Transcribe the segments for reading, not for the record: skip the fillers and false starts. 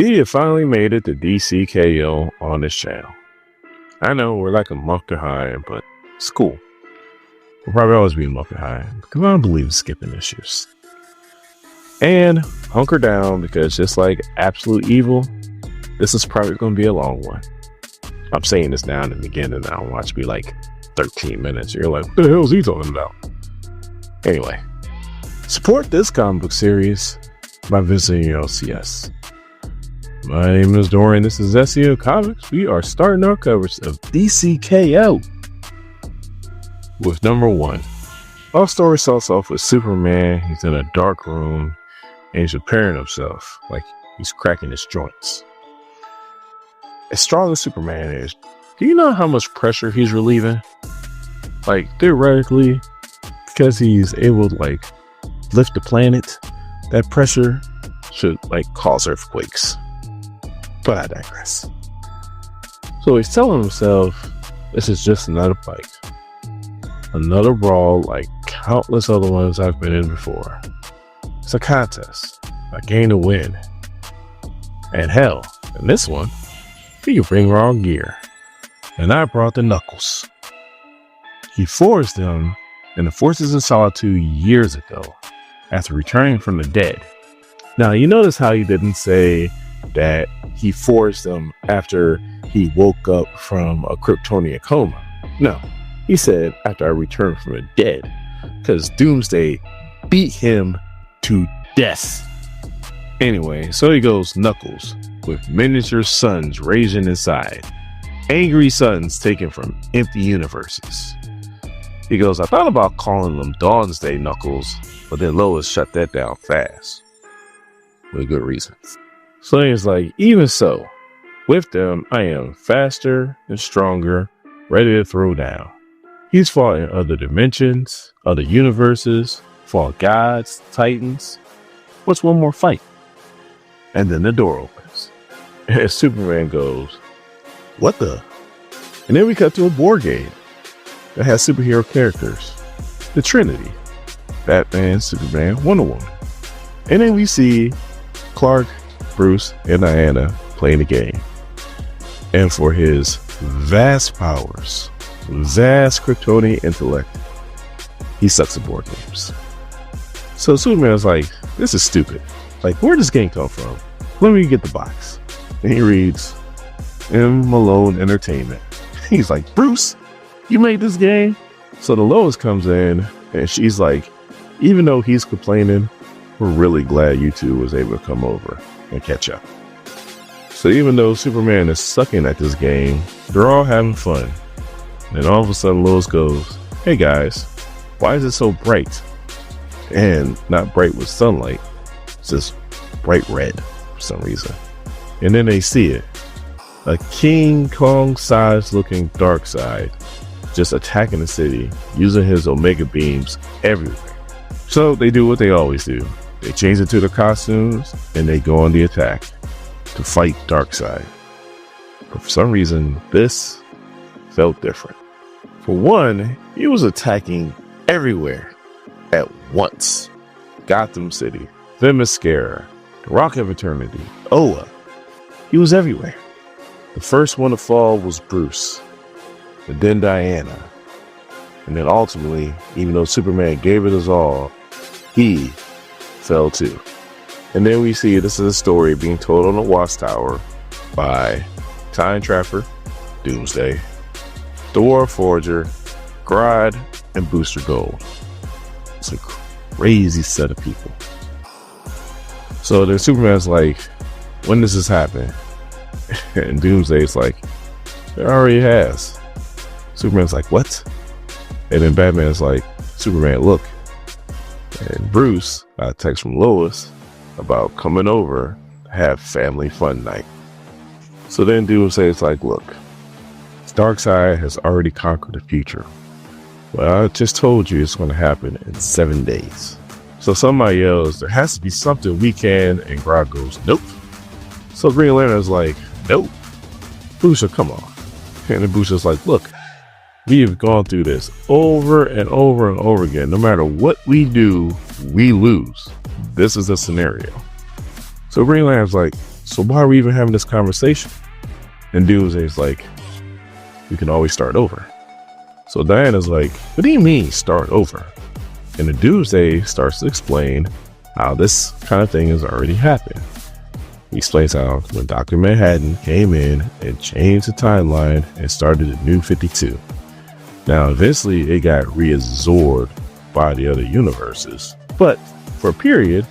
We have finally made it to DCKO on this channel. I know we're like a month behind, but it's cool. We'll probably always be a month behind because I don't believe in skipping issues. And hunker down because just like Absolute Evil, this is probably going to be a long one. I'm saying this now in the beginning. I don't want it to be like 13 minutes. You're like, what the hell is he talking about? Anyway, support this comic book series by visiting LCS. My name is Dorian. This is SEO Comics. We are starting our coverage of DCKO with number 1. Our story starts off with Superman. He's in a dark room and he's preparing himself like he's cracking his joints. As strong as Superman is, do you know how much pressure he's relieving? Like, theoretically, because he's able to like lift the planet, that pressure should like cause earthquakes. But I digress. So he's telling himself this is just another fight, another brawl like countless other ones I've been in before. It's a contest. I gain a win. And hell, in this one, he can bring wrong gear. And I brought the knuckles. He forged them in the Forces of Solitude years ago after returning from the dead. Now, you notice how he didn't say that he forged them after he woke up from a Kryptonian coma. No, he said after I returned from the dead, because Doomsday beat him to death. Anyway, so he goes Knuckles with miniature suns raging inside, angry suns taken from empty universes. He goes, I thought about calling them Dawn's Day Knuckles, but then Lois shut that down fast with good reason. So he's like, even so, with them, I am faster and stronger, ready to throw down. He's fought in other dimensions, other universes, fought gods, titans. What's one more fight? And then the door opens. And Superman goes, what the? And then we cut to a board game that has superhero characters. The Trinity. Batman, Superman, Wonder Woman. And then we see Clark, Bruce, and Diana playing the game. And for his vast powers, vast Kryptonian intellect, he sucks at board games. So Superman's like, this is stupid. Like, where'd this game come from? Let me get the box. And he reads, M. Malone Entertainment. He's like, Bruce, you made this game? So the Lois comes in and she's like, even though he's complaining, we're really glad you two was able to come over and catch up. So even though Superman is sucking at this game, they're all having fun. And all of a sudden Lois goes, hey guys, why is it so bright? And not bright with sunlight, it's just bright red for some reason. And then they see it. A King Kong sized looking Darkseid just attacking the city using his Omega beams everywhere. So they do what they always do. They change into their costumes and they go on the attack to fight Darkseid. But for some reason, this felt different. For one, he was attacking everywhere at once. Gotham City, Themyscira, the Rock of Eternity, Oa. He was everywhere. The first one to fall was Bruce, and then Diana. And then ultimately, even though Superman gave it his all, he fell too. And then we see this is a story being told on the Watchtower by Time Trapper, Doomsday, Dwarf Forger, Grodd, and Booster Gold. It's a crazy set of people. So then Superman's like, when does this happen? And Doomsday's like, it already has. Superman's like, what? And then Batman's like, Superman, look. And Bruce got a text from Lois about coming over to have family fun night. So then Doomsday's like, look, Darkseid has already conquered the future. Well, I just told you it's going to happen in 7 days. So somebody yells, there has to be something we can, and Grodd goes, nope. So Green Lantern's like, nope. Booster, come on. And then Booster's like, look, we have gone through this over and over and over again. No matter what we do, we lose. This is the scenario. So Green Lantern's like, So why are we even having this conversation? And Doomsday's like, we can always start over. So Diana's like, what do you mean start over? And the Doomsday starts to explain how this kind of thing has already happened. He explains how when Dr. Manhattan came in and changed the timeline and started a new 52. Now, eventually it got reabsorbed by the other universes, but for a period,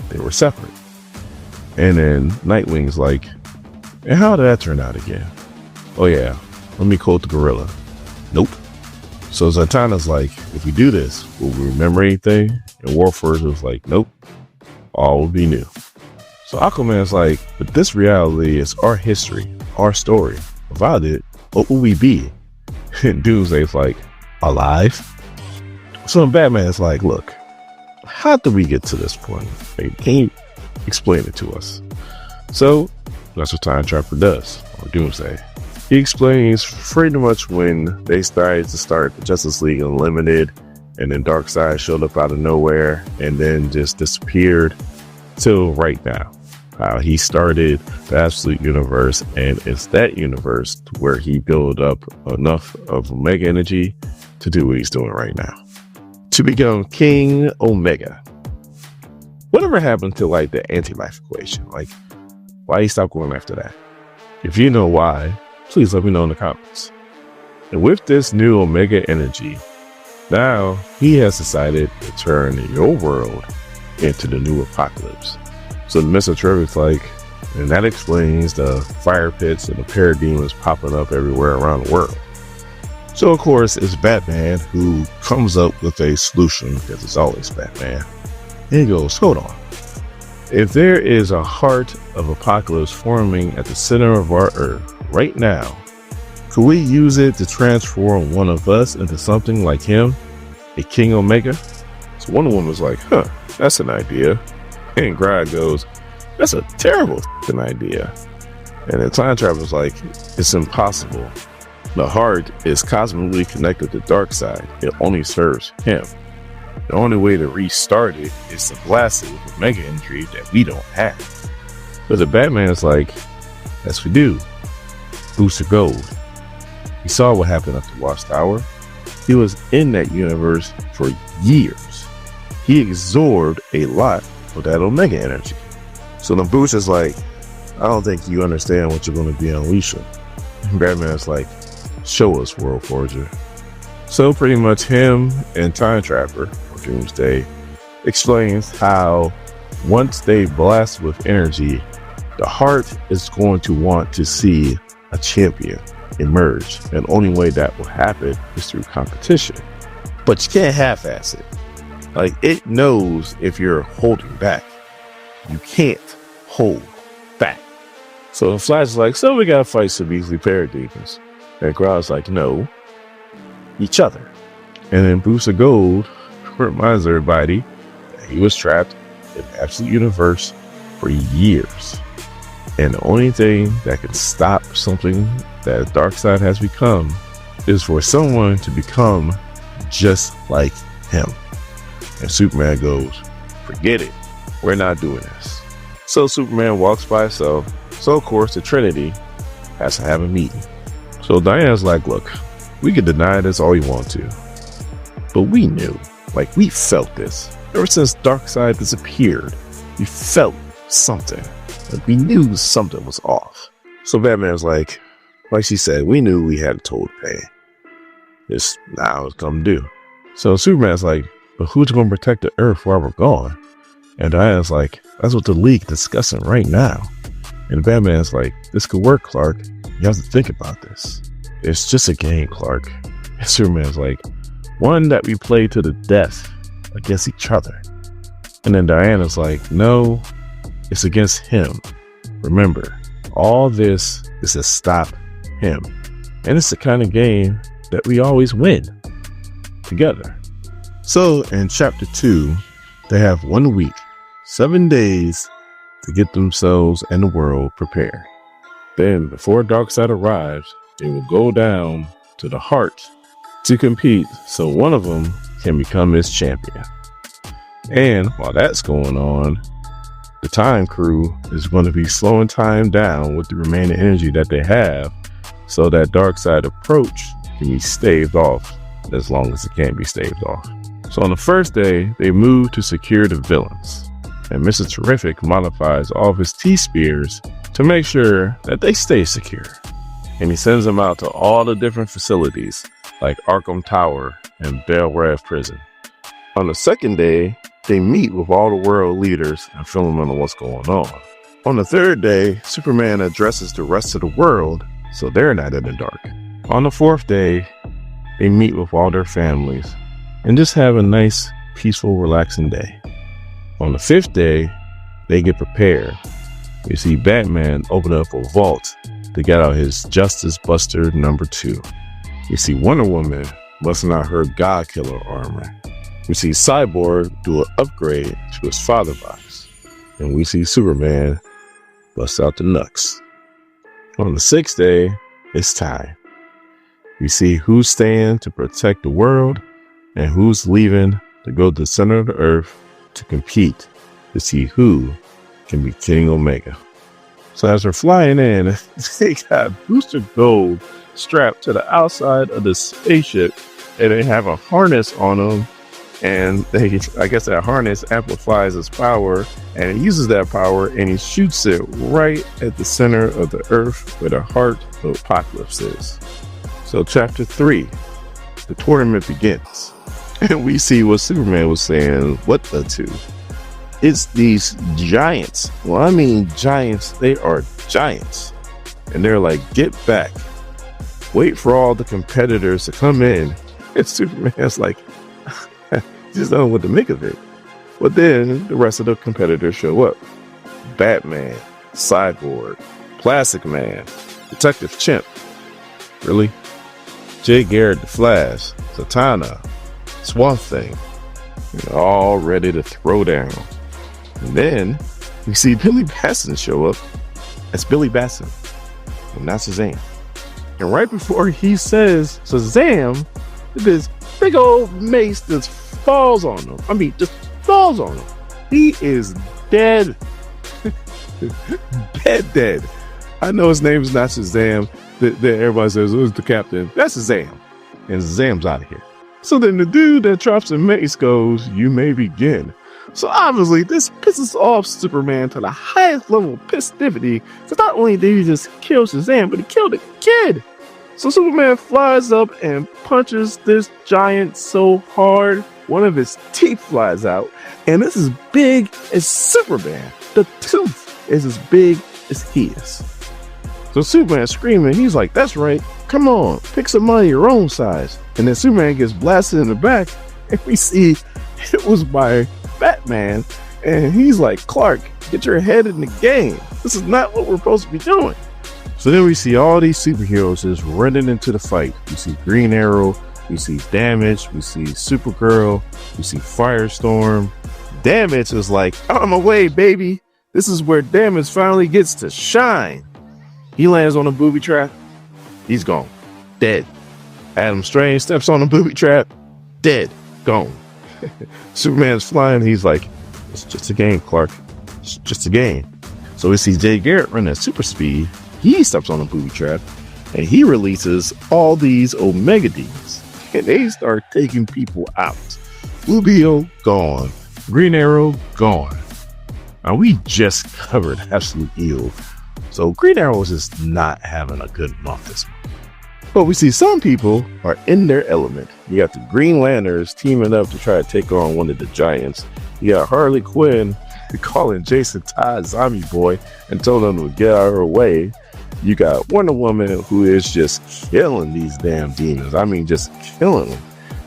they were separate. And then Nightwing's like, and how did that turn out again? Oh yeah, let me quote the gorilla. Nope. So Zatanna's like, if we do this, will we remember anything? And Warforged was like, nope, all will be new. So Aquaman's like, but this reality is our history, our story. Without it, what will we be? And Doomsday's like, alive? So Batman's like, look, how did we get to this point? Like, can you explain it to us? So that's what Time Trapper does, or Doomsday. He explains pretty much when they started to start the Justice League Unlimited, and then Darkseid showed up out of nowhere and then just disappeared till right now. How he started the Absolute Universe, and it's that universe where he built up enough of Omega energy to do what he's doing right now. To become King Omega. Whatever happened to like the anti-life equation? Like, why he stopped going after that? If you know why, please let me know in the comments. And with this new Omega energy, now he has decided to turn your world into the new apocalypse. So the Mr. Trevor's like, and that explains the fire pits and the parademons popping up everywhere around the world. So of course it's Batman who comes up with a solution, because it's always Batman. And he goes, hold on. If there is a Heart of Apokolips forming at the center of our Earth right now, could we use it to transform one of us into something like him, a King Omega? So Wonder Woman was like, huh, that's an idea. And Grad goes, that's a terrible idea. And then Time Traveler's like, it's impossible. The heart is cosmically connected to Darkseid. It only serves him. The only way to restart it is to blast it with Omega energy that we don't have. But the Batman's like, yes we do. Booster Gold. He saw what happened at the Watchtower. He was in that universe for years. He absorbed a lot of that Omega energy. So the Booster's like, I don't think you understand what you're going to be unleashing. And Batman's like, show us, World Forger. So pretty much him and Time Trapper, or Doomsday, explains how once they blast with energy, the heart is going to want to see a champion emerge. And the only way that will happen is through competition. But you can't half-ass it. Like, it knows if you're holding back. You can't hold back. So the Flash is like, so we gotta fight some measly parademons. And Groud's like, no, each other. And then Booster Gold reminds everybody that he was trapped in the Absolute Universe for years. And the only thing that can stop something that Darkseid has become is for someone to become just like him. And Superman goes, forget it. We're not doing this. So Superman walks by himself. So of course the Trinity has to have a meeting. So Diana's like, look, we can deny this all you want to, but we knew, like we felt this. Ever since Darkseid disappeared, we felt something. Like we knew something was off. So Batman's like she said, we knew we had a toll to pay. It's now it's come due. So Superman's like, but who's going to protect the Earth while we're gone? And Diana's like, that's what the League is discussing right now. And Batman's like, this could work, Clark. You have to think about this. It's just a game, Clark. And Superman's like, one that we play to the death against each other. And then Diana's like, no, it's against him. Remember, all this is to stop him. And it's the kind of game that we always win together. So in chapter 2, they have 1 week, 7 days to get themselves and the world prepared. Then before Darkseid arrives, they will go down to the Heart to compete so one of them can become his champion. And while that's going on, The Time Crew is going to be slowing time down with the remaining energy that they have so that Darkseid approach can be staved off as long as it can be staved off. So on the first day, they move to secure the villains, and Mr. Terrific modifies all of his T-Spears to make sure that they stay secure. And he sends them out to all the different facilities like Arkham Tower and Bel Rev Prison. On the second day, they meet with all the world leaders and fill them in on what's going on. On the third day, Superman addresses the rest of the world so they're not in the dark. On the fourth day, they meet with all their families and just have a nice, peaceful, relaxing day. On the fifth day, they get prepared. You see Batman open up a vault to get out his Justice Buster #2. You see Wonder Woman busting out her God Killer armor. We see Cyborg do an upgrade to his father box. And we see Superman bust out the Nux. On the sixth day, it's time. We see who's staying to protect the world and who's leaving to go to the center of the earth to compete to see who can be King Omega. So as they're flying in, they got Booster Gold strapped to the outside of the spaceship, and they have a harness on them. And I guess that harness amplifies his power, and he uses that power and he shoots it right at the center of the earth where the Heart of Apokolips is. So chapter 3, the tournament begins. And we see what Superman was saying, what the two? It's these giants. Well, I mean giants, they are giants. And they're like, get back. Wait for all the competitors to come in. And Superman's like, just don't know what to make of it. But then the rest of the competitors show up. Batman, Cyborg, Plastic Man, Detective Chimp. Really? Jay Garrett the Flash, Zatanna, Swamp Thing. They're all ready to throw down. And then we see Billy Batson show up. That's Billy Batson, and not Shazam. And right before he says Shazam, this big old mace just falls on him. I mean, just falls on him. He is dead. dead. I know his name is not Shazam. Everybody says, who's the captain? That's Shazam. And Shazam's out of here. So then the dude that drops the mace goes, you may begin. So obviously this pisses off Superman to the highest level of festivity, because not only did he just kill Shazam, but he killed a kid. So Superman flies up and punches this giant so hard, one of his teeth flies out, and this is big as Superman. The tooth is as big as he is. So Superman's screaming, he's like, that's right, come on, pick somebody your own size. And then Superman gets blasted in the back, and we see it was by Batman, and he's like, Clark, get your head in the game. This is not what we're supposed to be doing. So then we see all these superheroes just running into the fight. We see Green Arrow, we see Damage, we see Supergirl, we see Firestorm. Damage is like, I'm away, baby. This is where Damage finally gets to shine. He lands on a booby trap. He's gone. Dead. Adam Strange steps on a booby trap. Dead. Gone. Superman's flying. He's like, it's just a game, Clark. It's just a game. So we see Jay Garrett running at super speed. He steps on a booby trap and he releases all these Omega Demons. And they start taking people out. Rubio, gone. Green Arrow, gone. Now we just covered Absolute Evil. So Green Arrow is just not having a good month this month. But we see some people are in their element. You got the Green Lanterns teaming up to try to take on one of the giants. You got Harley Quinn calling Jason Todd Zombie Boy and telling him to get out of her way. You got Wonder Woman, who is just killing these damn demons. I mean, just killing them.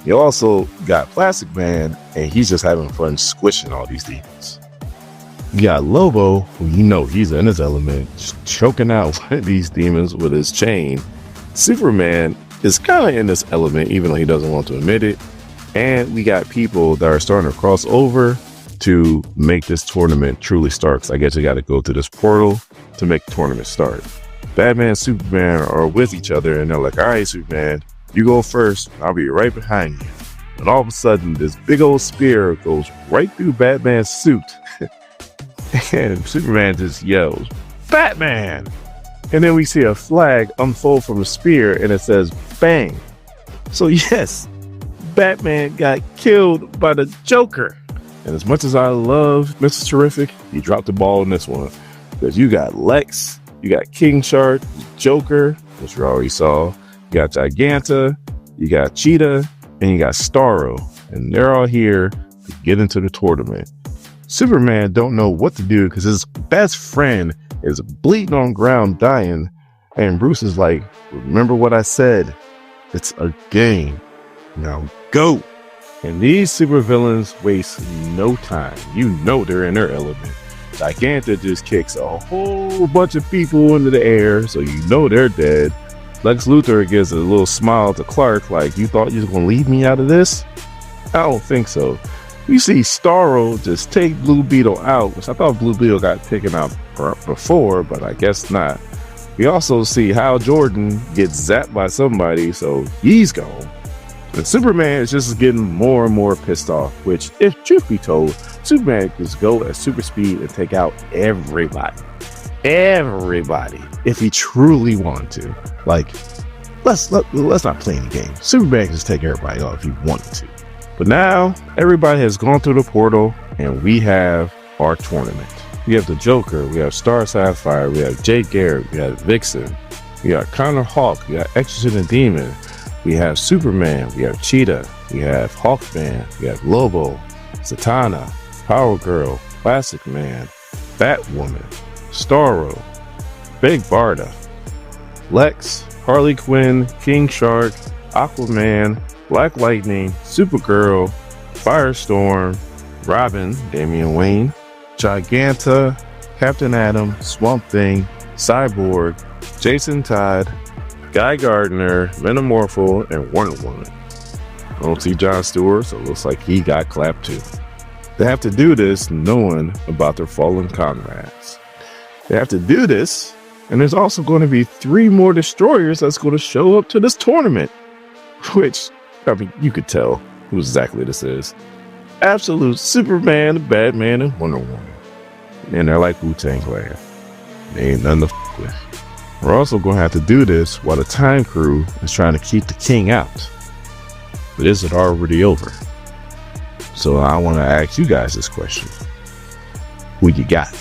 You also got Plastic Man, and he's just having fun squishing all these demons. You got Lobo, who you know he's in his element, just choking out one of these demons with his chain. Superman is kind of in this element, even though he doesn't want to admit it. And we got people that are starting to cross over to make this tournament truly start. 'Cause I guess you got to go through this portal to make the tournament start. Batman and Superman are with each other, and they're like, all right, Superman, you go first. I'll be right behind you. And all of a sudden, this big old spear goes right through Batman's suit. And Superman just yells, "Batman!" And then we see a flag unfold from a spear and it says, "Bang." So yes, Batman got killed by the Joker. And as much as I love Mr. Terrific, he dropped the ball in this one. Because you got Lex, you got King Shark, Joker, which we already saw, you got Giganta, you got Cheetah, and you got Starro. And they're all here to get into the tournament. Superman don't know what to do because his best friend is bleeding on ground dying. And Bruce is like, "Remember what I said? It's a game. Now go." And these supervillains waste no time. You know they're in their element. Giganta just kicks a whole bunch of people into the air, so you know they're dead. Lex Luthor gives a little smile to Clark like, "You thought you was going to leave me out of this?" I don't think so. You see Starro just take Blue Beetle out, which I thought Blue Beetle got taken out before, but I guess not. We also see Hal Jordan get zapped by somebody, so he's gone. And Superman is just getting more and more pissed off, which, if truth be told, Superman can just go at super speed and take out everybody. Everybody. If he truly wanted to. Like, let's not play any games. Superman can just take everybody out if he wanted to. But now, everybody has gone through the portal, and we have our tournament. We have the Joker, we have Star Sapphire, we have Jake Garrett, we have Vixen, we got Connor Hawk, we got Exorcist and Demon, we have Superman, we have Cheetah, we have Hawkman, we have Lobo, Zatanna, Power Girl, Plastic Man, Batwoman, Starro, Big Barda, Lex, Harley Quinn, King Shark, Aquaman, Black Lightning, Supergirl, Firestorm, Robin, Damian Wayne, Giganta, Captain Atom, Swamp Thing, Cyborg, Jason Todd, Guy Gardner, Metamorpho, and Wonder Woman. I don't see Jon Stewart, so it looks like he got clapped too. They have to do this knowing about their fallen comrades. They have to do this, and there's also going to be 3 more destroyers that's going to show up to this tournament, which, I mean, you could tell who exactly this is. Absolute Superman, Batman, and Wonder Woman. And they're like Wu-Tang Clan. They ain't nothing to f with. We're also going to have to do this while the Time Crew is trying to keep the king out. But is it already over? So I want to ask you guys this question. Who you got?